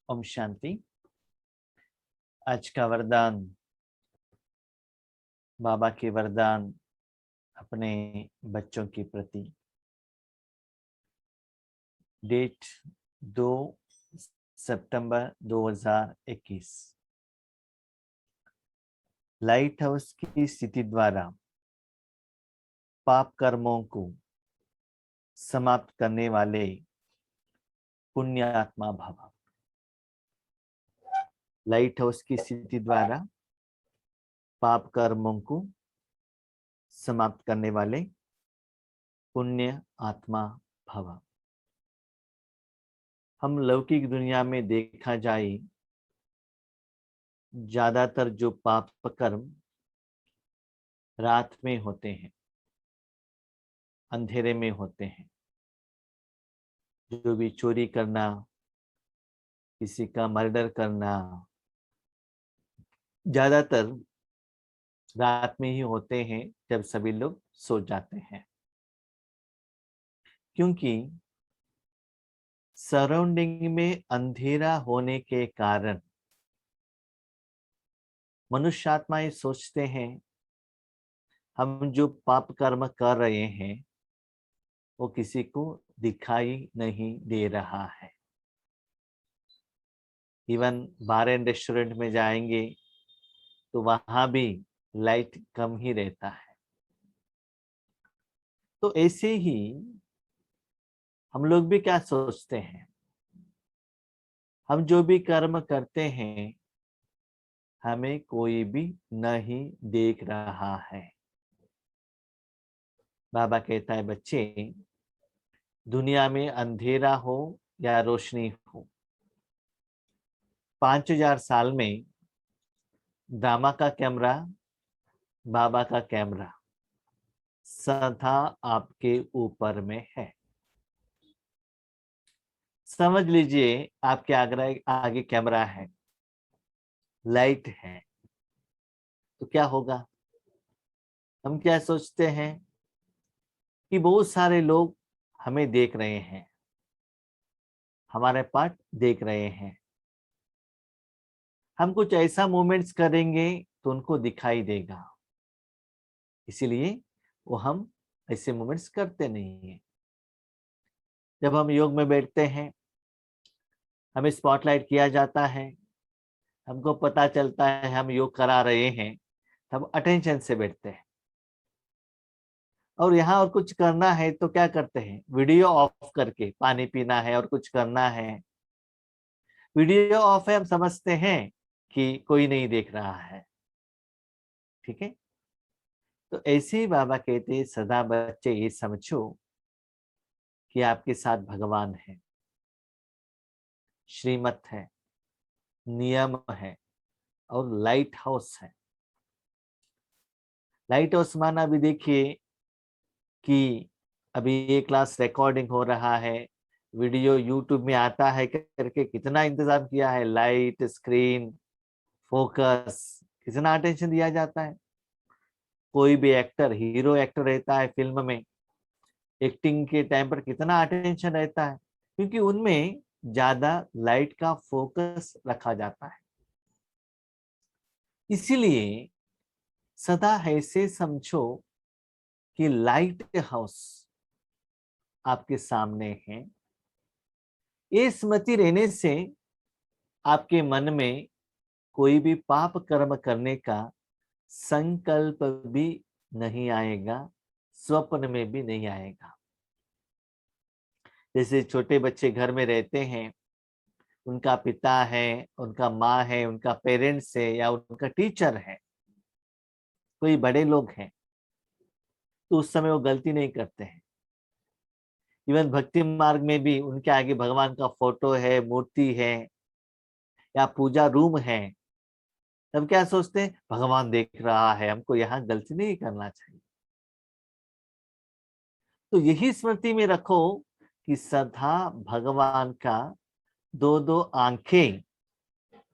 ओम शांति। आज का वरदान, बाबा के वरदान अपने बच्चों के प्रति। डेट 2 सितंबर 2021। लाइट हाउस की स्थिति द्वारा पाप कर्मों को समाप्त करने वाले पुण्यात्मा भव। लाइट हाउस की स्थिति द्वारा पाप कर्मों को समाप्त करने वाले पुण्य आत्मा भव। हम लौकिक दुनिया में देखा जाए, ज्यादातर जो पाप कर्म रात में होते हैं, अंधेरे में होते हैं, जो भी चोरी करना, किसी का मर्डर करना, ज्यादातर रात में ही होते हैं जब सभी लोग सो जाते हैं। क्योंकि सराउंडिंग में अंधेरा होने के कारण मनुष्यात्माएं सोचते हैं हम जो पाप कर्म कर रहे हैं वो किसी को दिखाई नहीं दे रहा है। इवन बार एंड रेस्टोरेंट में जाएंगे तो वहां भी लाइट कम ही रहता है। तो ऐसे ही हम लोग भी क्या सोचते हैं, हम जो भी कर्म करते हैं हमें कोई भी नहीं देख रहा है। बाबा कहता है, बच्चे, दुनिया में अंधेरा हो या रोशनी हो, 5000 साल में ब्रह्मा का कैमरा, बाबा का कैमरा सदा आपके ऊपर में है। समझ लीजिए आपके आगे कैमरा है, लाइट है, तो क्या होगा? हम क्या सोचते हैं कि बहुत सारे लोग हमें देख रहे हैं, हमारे पार्ट देख रहे हैं। हम कुछ ऐसा मूवमेंट्स करेंगे तो उनको दिखाई देगा, इसीलिए वो हम ऐसे मूवमेंट्स करते नहीं हैं। जब हम योग में बैठते हैं, हमें स्पॉटलाइट किया जाता है, हमको पता चलता है हम योग करा रहे हैं, हम अटेंशन से बैठते हैं। और यहाँ और कुछ करना है तो क्या करते हैं? वीडियो ऑफ करके, पानी पीना है और कुछ करना है, वीडियो ऑफ है, हम समझते हैं कि कोई नहीं देख रहा है। ठीक है, तो ऐसे ही बाबा कहते हैं, सदा बच्चे ये समझो कि आपके साथ भगवान है, श्रीमत है, नियम है और लाइट हाउस है। लाइट हाउस माना, अभी देखिए कि अभी ये क्लास रिकॉर्डिंग हो रहा है, वीडियो यूट्यूब में आता है करके कितना इंतजाम किया है, लाइट, स्क्रीन, फोकस, कितना अटेंशन दिया जाता है। कोई भी एक्टर, हीरो एक्टर रहता है फिल्म में, एक्टिंग के टाइम पर कितना अटेंशन रहता है, क्योंकि उनमें ज्यादा लाइट का फोकस रखा जाता है। इसीलिए सदा ऐसे समझो कि लाइट हाउस आपके सामने है। ये स्मृति रहने से आपके मन में कोई भी पाप कर्म करने का संकल्प भी नहीं आएगा, स्वप्न में भी नहीं आएगा। जैसे छोटे बच्चे घर में रहते हैं, उनका पिता है, उनका माँ है, उनका पेरेंट्स है या उनका टीचर है, कोई बड़े लोग हैं, तो उस समय वो गलती नहीं करते हैं। इवन भक्ति मार्ग में भी उनके आगे भगवान का फोटो है, मूर्ति है या पूजा रूम है, तब क्या सोचते हैं? भगवान देख रहा है, हमको यहाँ गलती नहीं करना चाहिए। तो यही स्मृति में रखो कि सदा भगवान का दो दो आंखें,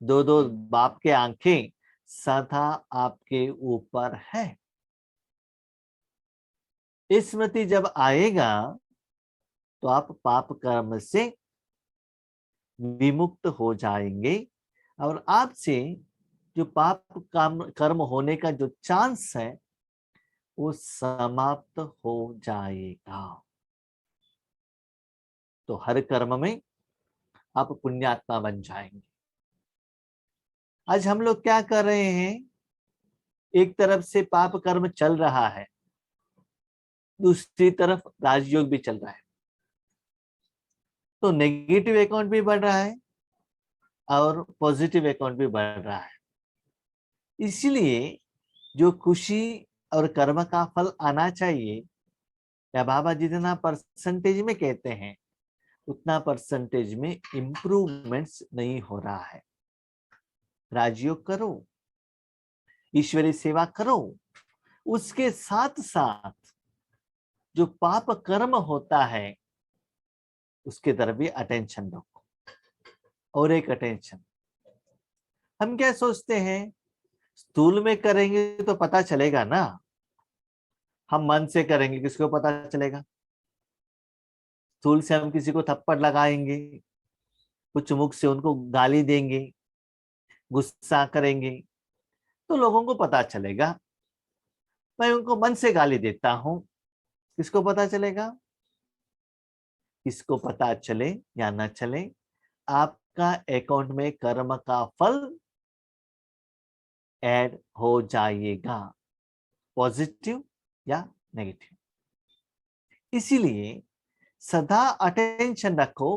दो दो बाप के आंखें सदा आपके ऊपर है। इस स्मृति जब आएगा तो आप पाप कर्म से विमुक्त हो जाएंगे और आपसे जो पाप काम कर्म होने का जो चांस है वो समाप्त हो जाएगा। तो हर कर्म में आप पुण्यात्मा बन जाएंगे। आज हम लोग क्या कर रहे हैं, एक तरफ से पाप कर्म चल रहा है, दूसरी तरफ राजयोग भी चल रहा है, तो नेगेटिव अकाउंट भी बढ़ रहा है और पॉजिटिव अकाउंट भी बढ़ रहा है। इसलिए जो खुशी और कर्म का फल आना चाहिए, या बाबा जितना परसेंटेज में कहते हैं उतना परसेंटेज में इंप्रूवमेंट्स नहीं हो रहा है। राजयोग करो, ईश्वरी सेवा करो, उसके साथ साथ जो पाप कर्म होता है उसके तरफ भी अटेंशन रखो। और एक अटेंशन, हम क्या सोचते हैं, स्थूल में करेंगे तो पता चलेगा ना, हम मन से करेंगे किसको पता चलेगा। स्थूल से हम किसी को थप्पड़ लगाएंगे, कुछ मुख से उनको गाली देंगे, गुस्सा करेंगे तो लोगों को पता चलेगा। मैं उनको मन से गाली देता हूं, किसको पता चलेगा। किसको पता चले या ना चले, आपका अकाउंट में कर्म का फल ऐड हो जाएगा, पॉजिटिव या नेगेटिव। इसीलिए सदा अटेंशन रखो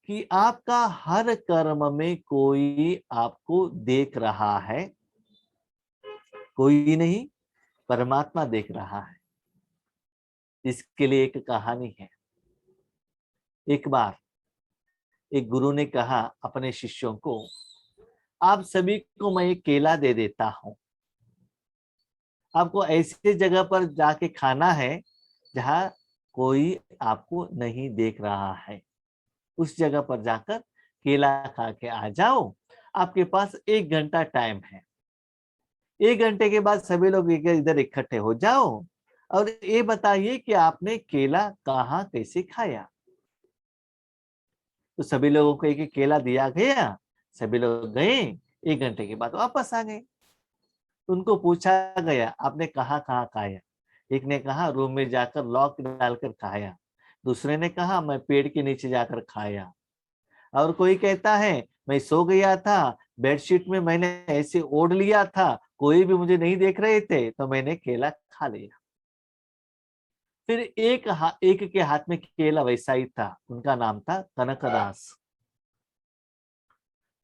कि आपका हर कर्म में कोई आपको देख रहा है, कोई नहीं, परमात्मा देख रहा है। इसके लिए एक कहानी है। एक बार एक गुरु ने कहा अपने शिष्यों को, आप सभी को मैं एक केला दे देता हूं, आपको ऐसी जगह पर जाके खाना है जहां कोई आपको नहीं देख रहा है। उस जगह पर जाकर केला खा के आ जाओ, आपके पास 1 घंटा टाइम है। 1 घंटे के बाद सभी लोग इधर इकट्ठे हो जाओ और ये बताइए कि आपने केला कहाँ कैसे खाया। तो सभी लोगों को एक एक केला दिया गया, सभी लोग गए, 1 घंटे के बाद वापस आ गए। उनको पूछा गया आपने कहाँ कहाँ खाया। एक ने कहा रूम में जाकर लॉक डालकर खाया, दूसरे ने कहा मैं पेड़ के नीचे जाकर खाया, और कोई कहता है मैं सो गया था, बेडशीट में मैंने ऐसे ओढ़ लिया था, कोई भी मुझे नहीं देख रहे थे तो मैंने केला खा लिया। फिर एक के हाथ में केला वैसा ही था, उनका नाम था कनकदास।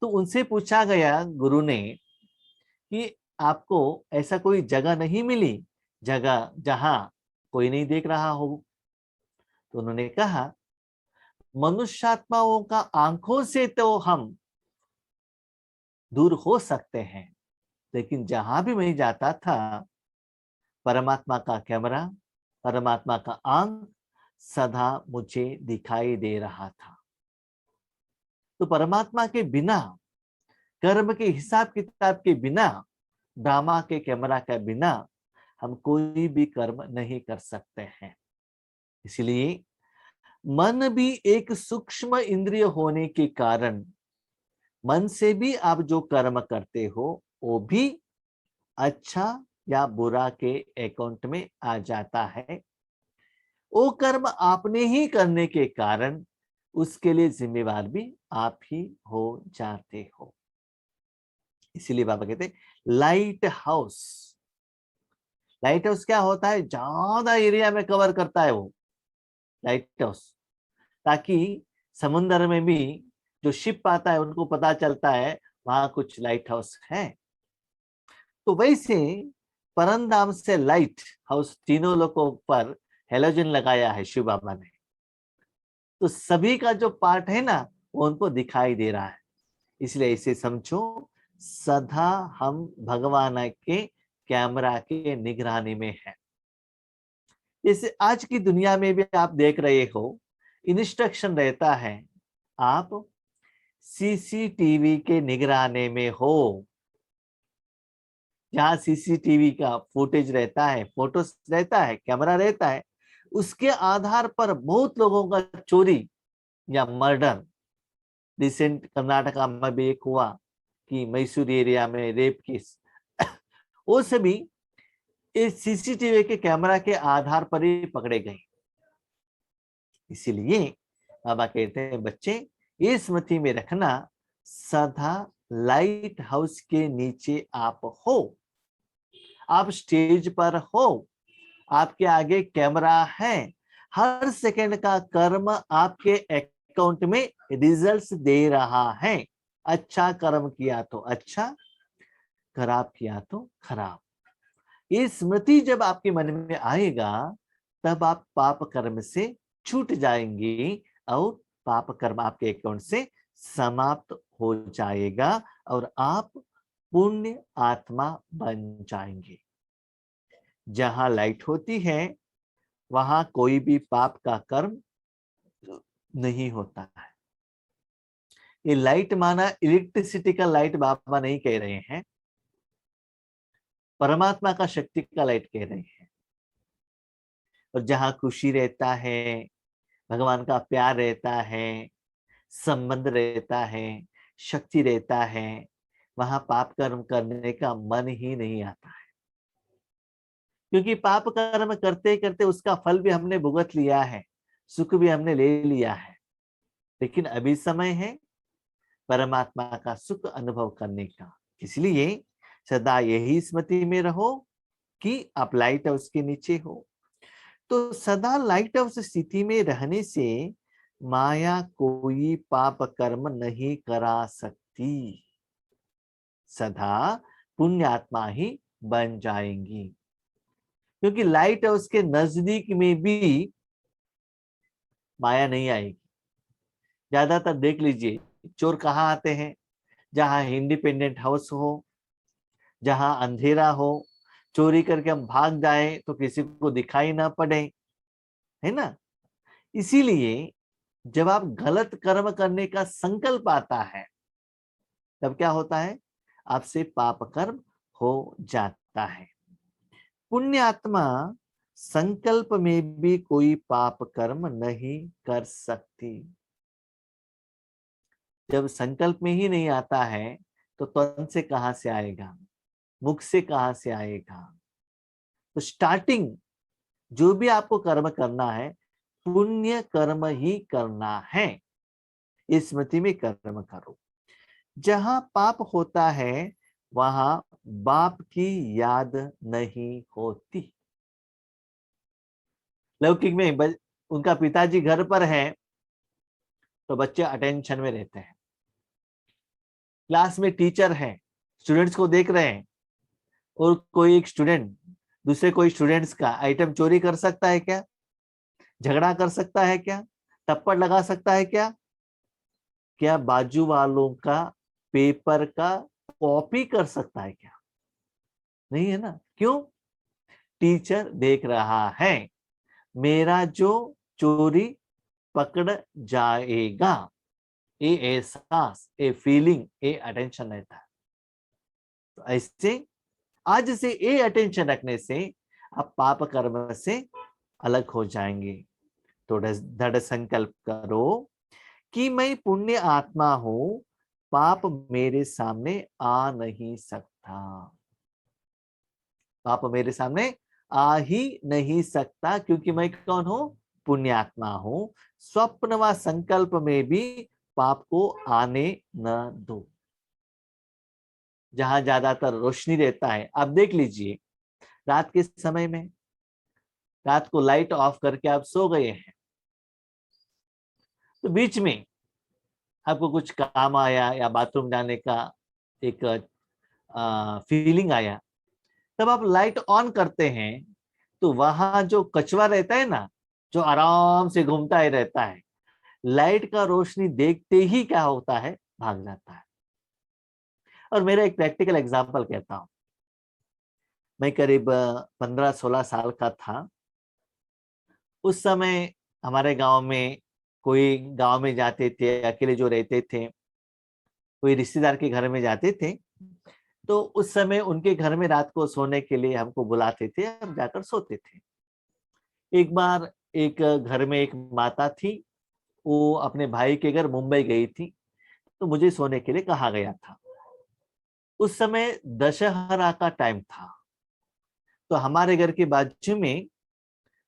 तो उनसे पूछा गया गुरु ने कि आपको ऐसा कोई जगह नहीं मिली, जगह जहां कोई नहीं देख रहा हो। तो उन्होंने कहा मनुष्यात्माओं का आंखों से तो हम दूर हो सकते हैं, लेकिन जहां भी मैं जाता था परमात्मा का कैमरा, परमात्मा का आंख सदा मुझे दिखाई दे रहा था। तो परमात्मा के बिना, कर्म के हिसाब किताब के बिना, ड्रामा के कैमरा के बिना हम कोई भी कर्म नहीं कर सकते हैं। इसलिए मन भी एक सूक्ष्म इंद्रिय होने के कारण मन से भी आप जो कर्म करते हो वो भी अच्छा या बुरा के अकाउंट में आ जाता है। वो कर्म आपने ही करने के कारण उसके लिए जिम्मेवार भी आप ही हो जाते हो। इसीलिए बाबा कहते हैं लाइट हाउस। लाइट हाउस क्या होता है, ज्यादा एरिया में कवर करता है वो लाइट हाउस, ताकि समुद्र में भी जो शिप आता है उनको पता चलता है वहां कुछ लाइट हाउस है। तो वैसे परमधाम से लाइट हाउस तीनों लोगों पर हेलोजन लगाया है शिव बाबा ने। तो सभी का जो पार्ट है ना वो उनको दिखाई दे रहा है। इसलिए इसे समझो सदा हम भगवान के कैमरा के निगरानी में है। जैसे आज की दुनिया में भी आप देख रहे हो, इंस्ट्रक्शन रहता है आप सीसीटीवी के निगरानी में हो। जहां सीसीटीवी का फुटेज रहता है, फोटोस रहता है, कैमरा रहता है, उसके आधार पर बहुत लोगों का चोरी या मर्डर रिसेंट कर्नाटका में भी एक हुआ कि मैसूर एरिया में रेप केस, वो सभी इस सीसीटीवी के कैमरा के आधार पर ही पकड़े गए। इसीलिए बाबा कहते हैं बच्चे ये स्मृति में रखना, सदा लाइट हाउस के नीचे आप हो, आप स्टेज पर हो, आपके आगे कैमरा है, हर सेकंड का कर्म आपके अकाउंट में रिजल्ट्स दे रहा है। अच्छा कर्म किया तो अच्छा, खराब किया तो खराब। ये स्मृति जब आपके मन में आएगा तब आप पाप कर्म से छूट जाएंगे और पाप कर्म आपके अकाउंट से समाप्त हो जाएगा और आप पुण्य आत्मा बन जाएंगे। जहां लाइट होती है वहां कोई भी पाप का कर्म नहीं होता है। ये लाइट माना इलेक्ट्रिसिटी का लाइट बाबा नहीं कह रहे हैं, परमात्मा का शक्ति का लाइट कह रहे हैं। और जहां खुशी रहता है, भगवान का प्यार रहता है, संबंध रहता है, शक्ति रहता है, वहां पाप कर्म करने का मन ही नहीं आता है। क्योंकि पाप कर्म करते करते उसका फल भी हमने भुगत लिया है, सुख भी हमने ले लिया है। लेकिन अभी समय है परमात्मा का सुख अनुभव करने का। इसलिए सदा यही स्मृति में रहो कि आप लाइट हाउस के नीचे हो। तो सदा लाइट हाउस स्थिति में रहने से माया कोई पाप कर्म नहीं करा सकती, सदा पुण्यात्मा ही बन जाएंगी। क्योंकि लाइट हाउस के नजदीक में भी माया नहीं आएगी। ज्यादातर देख लीजिए चोर कहाँ आते हैं, जहां इंडिपेंडेंट हाउस हो, जहां अंधेरा हो, चोरी करके हम भाग जाए तो किसी को दिखाई ना पड़े, है ना। इसीलिए जब आप गलत कर्म करने का संकल्प आता है तब क्या होता है, आपसे पाप कर्म हो जाता है। पुण्य आत्मा संकल्प में भी कोई पाप कर्म नहीं कर सकती। जब संकल्प में ही नहीं आता है तो तन से कहां से आएगा, मुख से कहां से आएगा। तो स्टार्टिंग जो भी आपको कर्म करना है पुण्य कर्म ही करना है। इस स्मृति में कर्म करो। जहां पाप होता है वहां बाप की याद नहीं होती। लौकिक में उनका पिताजी घर पर है तो बच्चे अटेंशन में रहते हैं। क्लास में टीचर है, स्टूडेंट्स को देख रहे हैं, और कोई एक स्टूडेंट दूसरे कोई स्टूडेंट्स का आइटम चोरी कर सकता है क्या? झगड़ा कर सकता है क्या? थप्पड़ लगा सकता है क्या? क्या बाजू वालों का पेपर का कॉपी कर सकता है क्या? नहीं है ना। क्यों? टीचर देख रहा है, मेरा जो चोरी पकड़ जाएगा, ये एहसास, ये फीलिंग, ये अटेंशन रहता है। तो ऐसे आज से ये अटेंशन रखने से आप पाप कर्म से अलग हो जाएंगे। तो दृढ़ संकल्प करो कि मैं पुण्य आत्मा हूं, पाप मेरे सामने आ नहीं सकता। पाप मेरे सामने आ ही नहीं सकता क्योंकि मैं कौन हूं? पुण्यात्मा हूं। स्वप्न व संकल्प में भी पाप को आने न दो। जहां ज्यादातर रोशनी रहता है, आप देख लीजिए रात के समय में, रात को लाइट ऑफ करके आप सो गए हैं, तो बीच में आपको कुछ काम आया या बाथरूम जाने का एक फीलिंग आया, तब आप लाइट ऑन करते हैं तो वहां जो कछुआ रहता है ना, जो आराम से घूमता ही रहता है, लाइट का रोशनी देखते ही क्या होता है, भाग जाता है। और मेरा एक प्रैक्टिकल एग्जांपल कहता हूं। मैं करीब 15-16 साल का था। उस समय हमारे गांव में कोई गांव में जाते थे, अकेले जो रहते थे, कोई रिश्तेदार के घर में जाते थे, तो उस समय उनके घर में रात को सोने के लिए हमको बुलाते थे, हम जाकर सोते थे। एक बार एक घर में एक माता थी, वो अपने भाई के घर मुंबई गई थी, तो मुझे सोने के लिए कहा गया था। उस समय दशहरा का टाइम था। तो हमारे घर के बाजू में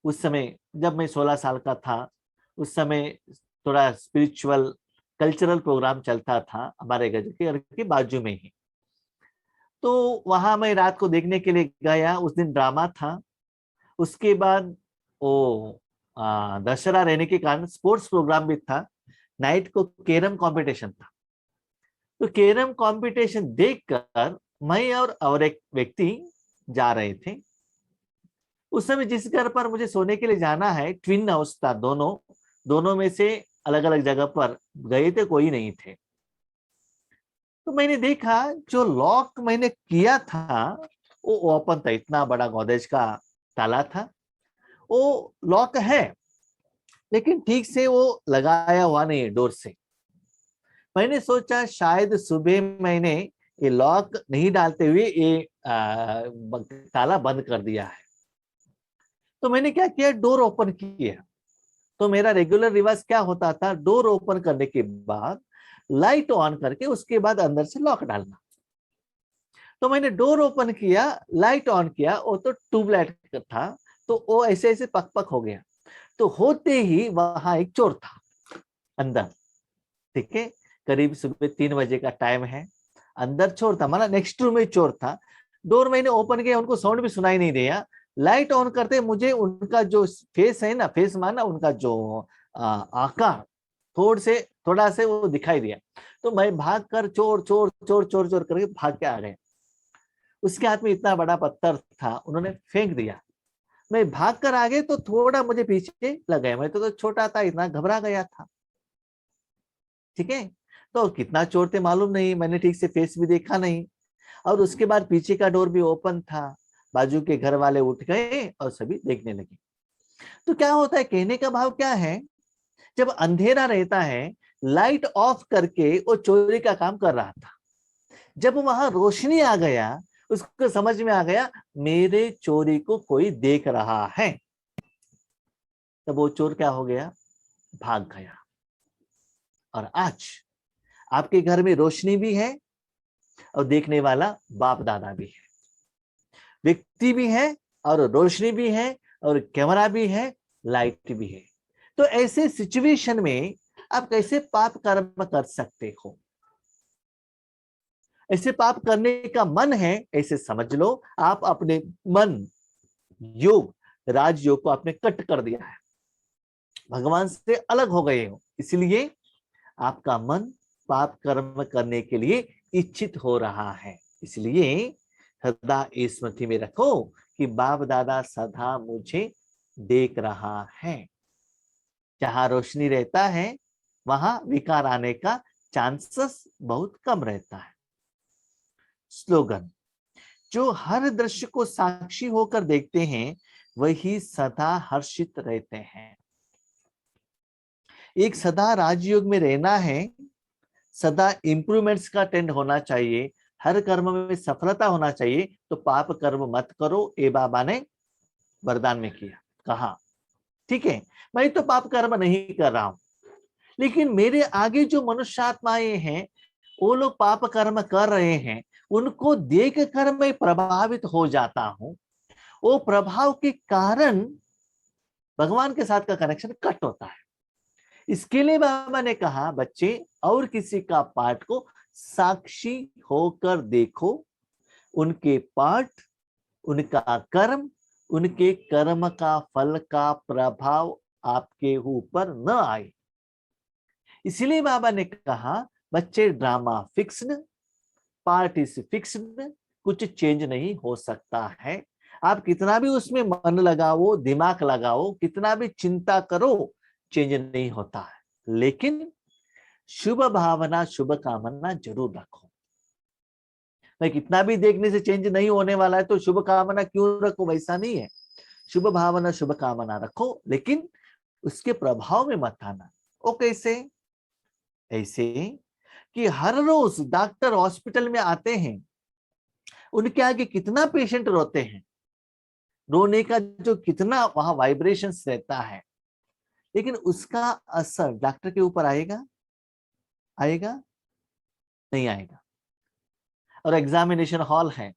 उस समय, जब मैं 16 साल का था, उस समय थोड़ा स्पिरिचुअल कल्चरल प्रोग्राम चलता था हमारे घर के बाजू में ही। तो वहां मैं रात को देखने के लिए गया। उस दिन ड्रामा था। उसके बाद वो दशहरा रहने के कारण स्पोर्ट्स प्रोग्राम भी था। नाइट को कैरम कंपटीशन था। तो कैरम कंपटीशन देखकर मैं और एक व्यक्ति जा रहे थे। उस समय जिस घर पर मुझे सोने के लिए जाना है, ट्विन हाउस था, दोनों में से अलग अलग जगह पर गए थे, कोई नहीं थे। तो मैंने देखा जो लॉक मैंने किया था वो ओपन था। इतना बड़ा गोदरेज का ताला था, वो लॉक है लेकिन ठीक से वो लगाया हुआ नहीं है डोर से। मैंने सोचा शायद सुबह मैंने ये लॉक नहीं डालते हुए ये ताला बंद कर दिया है। तो मैंने क्या किया, डोर ओपन किया। तो मेरा रेगुलर रिवाज क्या होता था, डोर ओपन करने के बाद लाइट ऑन करके उसके बाद अंदर से लॉक डालना। तो मैंने डोर ओपन किया, लाइट ऑन किया, वो तो ट्यूबलाइट था, तो वो ऐसे ऐसे पक पक हो गया। तो होते ही वहां एक चोर था अंदर। ठीक है, करीब सुबह 3 बजे का टाइम है। अंदर चोर था, माना नेक्स्ट रूम में चोर था। डोर मैंने ओपन किया, उनको साउंड भी सुनाई नहीं दिया। लाइट ऑन करते मुझे उनका जो फेस है ना, फेस माना उनका जो आकार थोड़ा से वो दिखाई दिया। तो मैं भाग कर चोर चोर चोर चोर चोर करके भाग के आ गए। उसके हाथ में इतना बड़ा पत्थर था, उन्होंने फेंक दिया। मैं भाग कर आ गए तो थोड़ा मुझे पीछे लग गया। मैं तो छोटा था, इतना घबरा गया था। ठीक है, तो कितना चोर थे मालूम नहीं, मैंने ठीक से फेस भी देखा नहीं। और उसके बाद पीछे का डोर भी ओपन था। बाजू के घर वाले उठ गए और सभी देखने लगे। तो क्या होता है, कहने का भाव क्या है, जब अंधेरा रहता है, लाइट ऑफ करके वो चोरी का काम कर रहा था। जब वहां रोशनी आ गया, उसको समझ में आ गया मेरे चोरी को कोई देख रहा है। तब वो चोर क्या हो गया, भाग गया। और आज आपके घर में रोशनी भी है और देखने वाला बाप दादा भी है, व्यक्ति भी है और रोशनी भी है और कैमरा भी है, लाइट भी है। तो ऐसे सिचुएशन में आप कैसे पाप कर्म कर सकते हो। ऐसे पाप करने का मन है, ऐसे समझ लो आप अपने मन योग राजयोग को आपने कट कर दिया है, भगवान से अलग हो गए हो। इसलिए आपका मन पाप कर्म करने के लिए इच्छित हो रहा है। इसलिए सदा स्मृति में रखो कि बाप दादा सदा मुझे देख रहा है। जहां रोशनी रहता है वहां विकार आने का चांसेस बहुत कम रहता है। स्लोगन, जो हर दृश्य को साक्षी होकर देखते हैं वही सदा हर्षित रहते हैं। एक सदा राजयोग में रहना है, सदा इंप्रूवमेंट्स का टेंड होना चाहिए, हर कर्म में सफलता होना चाहिए। तो पाप कर्म मत करो, ये बाबा ने वरदान में किया कहा। ठीक है, मैं तो पाप कर्म नहीं कर रहा हूं, लेकिन मेरे आगे जो मनुष्यात्माएं हैं वो लोग पाप कर्म कर रहे हैं, उनको देख कर मैं प्रभावित हो जाता हूं। वो प्रभाव के कारण भगवान के साथ का कनेक्शन कट होता है। इसके लिए बाबा ने कहा बच्चे और किसी का पाठ को साक्षी होकर देखो, उनके पाठ, उनका कर्म, उनके कर्म का फल का प्रभाव आपके ऊपर न आए। इसलिए बाबा ने कहा बच्चे drama fixed, part is fixed, कुछ चेंज नहीं हो सकता है। आप कितना भी उसमें मन लगाओ, दिमाग लगाओ, कितना भी चिंता करो, चेंज नहीं होता है। लेकिन शुभ भावना शुभ कामना जरूर रखो। मैं कितना भी देखने से चेंज नहीं होने वाला है तो शुभ कामना क्यों रखो, वैसा नहीं है। शुभ भावना शुभ कामना रखो, लेकिन उसके प्रभाव में मत आना। वो कैसे, ऐसे कि हर रोज डॉक्टर हॉस्पिटल में आते हैं, उनके आगे कितना पेशेंट रोते हैं, रोने का जो कितना वहां वाइब्रेशंस रहता है, लेकिन उसका असर डॉक्टर के ऊपर आएगा, आएगा नहीं आएगा। और एग्जामिनेशन हॉल है,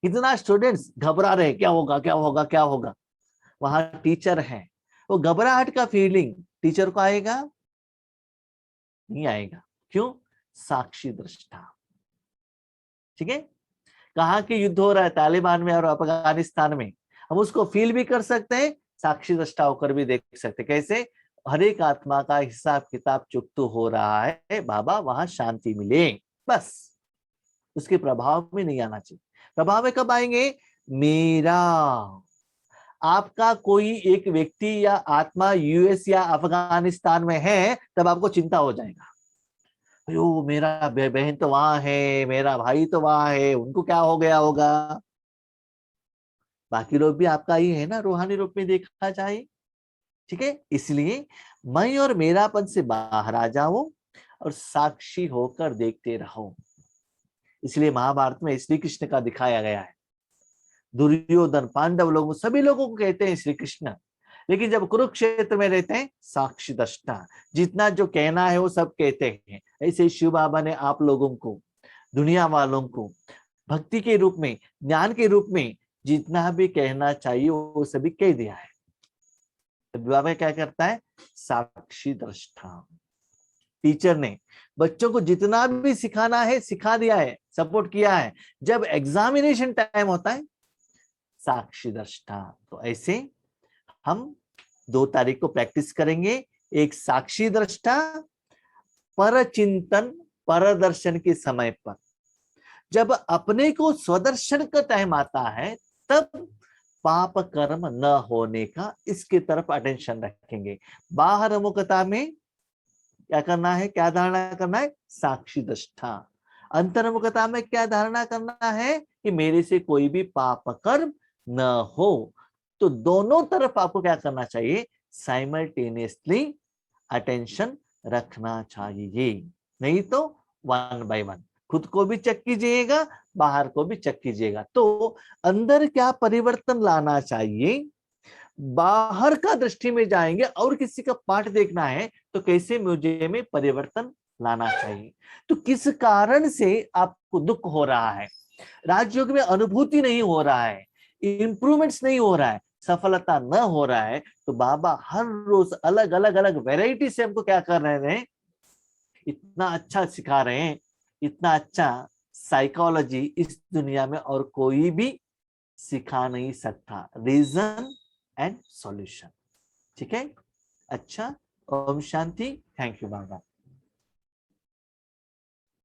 इतना स्टूडेंट्स घबरा रहे, क्या होगा क्या होगा क्या होगा, वहां टीचर है, वो घबराहट का फीलिंग टीचर को आएगा? नहीं आएगा। क्यों? साक्षी दृष्टा। ठीक है, कहाँ के युद्ध हो रहा है, तालिबान में और अफगानिस्तान में, हम उसको फील भी कर सकते हैं, साक्षी दृष्टा होकर भी देख सकते हैं। कैसे? हर एक आत्मा का हिसाब किताब चुकतू हो रहा है, बाबा वहां शांति मिले, बस उसके प्रभाव में नहीं आना चाहिए। प्रभाव में कब आएंगे? मेरा, आपका कोई एक व्यक्ति या आत्मा यूएस या अफगानिस्तान में है, तब आपको चिंता हो जाएगा, अयो मेरा बहन तो वहां है, मेरा भाई तो वहां है, उनको क्या हो गया होगा। बाकी लोग भी आपका ही है ना, रूहानी रूप में देखा जाए। ठीक है, इसलिए मैं और मेरापन से बाहर आ जाओ और साक्षी होकर देखते रहो। इसलिए महाभारत में श्री कृष्ण का दिखाया गया है, दुर्योधन, पांडव लोगों, सभी लोगों को कहते हैं श्री कृष्ण, लेकिन जब कुरुक्षेत्र में रहते हैं साक्षी दृष्टा, जितना जो कहना है वो सब कहते हैं। ऐसे शिव बाबा ने आप लोगों को, दुनिया वालों को भक्ति के रूप में, ज्ञान के रूप में जितना भी कहना चाहिए वो सभी कह दिया है। तो बाबा क्या करता है? साक्षी दृष्टा। टीचर ने बच्चों को जितना भी सिखाना है सिखा दिया है, सपोर्ट किया है। जब एग्जामिनेशन टाइम होता है, साक्षी दृष्टा। तो ऐसे हम 2 तारीख को प्रैक्टिस करेंगे। एक साक्षी दृष्टा, पर चिंतन, पर दर्शन के समय पर, जब अपने को स्वदर्शन का टाइम आता है, तब पाप कर्म न होने का, इसके तरफ अटेंशन रखेंगे। बाहर मुखता में क्या करना है, क्या धारणा करना है? साक्षी दृष्टा। अंतर्मुखता में क्या धारणा करना है कि मेरे से कोई भी पाप कर्म न हो। तो दोनों तरफ आपको क्या करना चाहिए? साइमल्टेनियसली अटेंशन रखना चाहिए, नहीं तो 1 by 1 खुद को भी चेक कीजिएगा, बाहर को भी चेक कीजिएगा। तो अंदर क्या परिवर्तन लाना चाहिए, बाहर का दृष्टि में जाएंगे और किसी का पाठ देखना है तो कैसे मुझे में परिवर्तन लाना चाहिए। तो किस कारण से आपको दुख हो रहा है, राजयोग में अनुभूति नहीं हो रहा है, इंप्रूवमेंट्स नहीं हो रहा है, सफलता न हो रहा है, तो बाबा हर रोज अलग अलग अलग वैरायटी से हमको क्या कर रहे हैं, इतना अच्छा सिखा रहे हैं, इतना अच्छा साइकोलॉजी इस दुनिया में और कोई भी सिखा नहीं सकता। Reason and solution. ठीक है, अच्छा, Om Shanti. Thank you Baba.